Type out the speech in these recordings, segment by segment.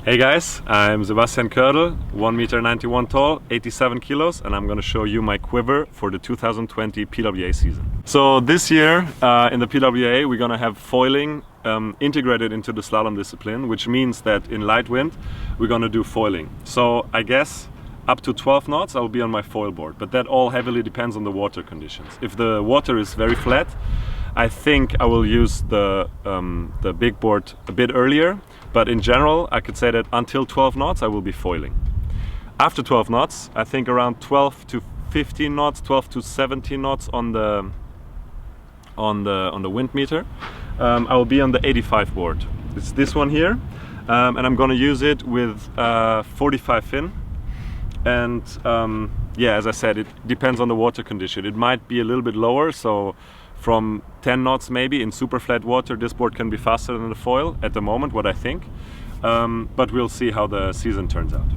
Hey guys, I'm Sebastian Kördel, 1.91 m tall, 87 kilos, and I'm going to show you my quiver for the 2020 PWA season. So this year in the PWA we're going to have foiling integrated into the slalom discipline, which means that in light wind we're going to do foiling. So I guess up to 12 knots I will be on my foil board, but that all heavily depends on the water conditions. If the water is very flat, I think I will use the big board a bit earlier, but in general I could say that until 12 knots I will be foiling. After 12 knots, I think around 12 to 15 knots, 12 to 17 knots on the wind meter, I will be on the 85 board. It's this one here, and I'm gonna use it with 45 fin. And yeah, as I said, it depends on the water condition. It might be a little bit lower, so from 10 knots maybe in super flat water this board can be faster than the foil at the moment, what I think, but we'll see how the season turns out.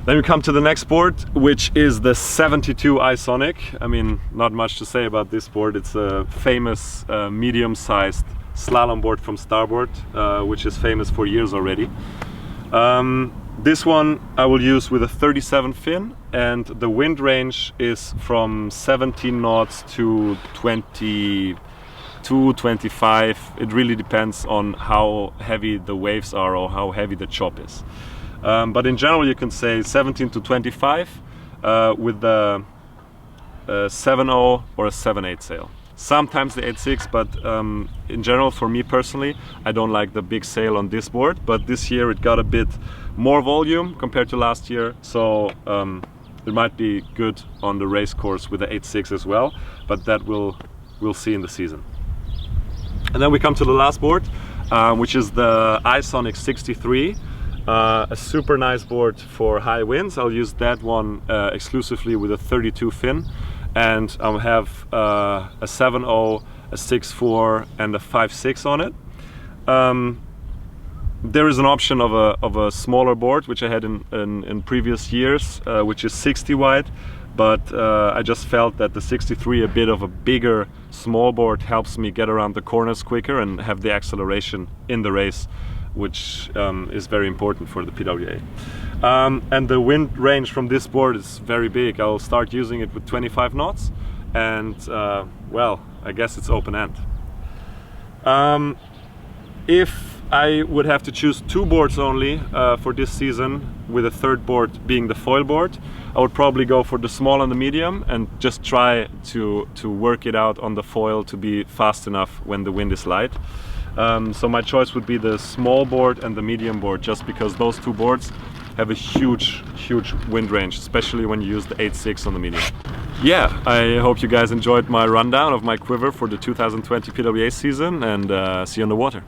Then we come to the next board, which is the 72 iSonic. I mean, not much to say about this board. It's a famous medium-sized slalom board from Starboard, which is famous for years already. This one I will use with a 37 fin, and the wind range is from 17 knots to 22, 25. It really depends on how heavy the waves are or how heavy the chop is. But in general you can say 17 to 25 with the 7.0 or a 7.8 sail. Sometimes the 8.6, but in general, for me personally, I don't like the big sail on this board, but this year it got a bit more volume compared to last year, so it might be good on the race course with the 8.6 as well, but that we'll see in the season. And then we come to the last board, which is the iSonic 63, a super nice board for high winds. I'll use that one exclusively with a 32 fin. And I'll have a 7.0, a 6.4 and a 5.6 on it. There is an option of a smaller board, which I had in previous years, which is 60 wide, but I just felt that the 63, a bit of a bigger small board, helps me get around the corners quicker and have the acceleration in the race, which is very important for the PWA. And the wind range from this board is very big. I'll start using it with 25 knots, and well, I guess it's open end. If I would have to choose two boards only for this season, with a third board being the foil board, I would probably go for the small and the medium and just try to work it out on the foil to be fast enough when the wind is light. So my choice would be the small board and the medium board, just because those two boards have a huge wind range, especially when you use the 8.6 on the medium. Yeah, I hope you guys enjoyed my rundown of my quiver for the 2020 PWA season, and see you on the water.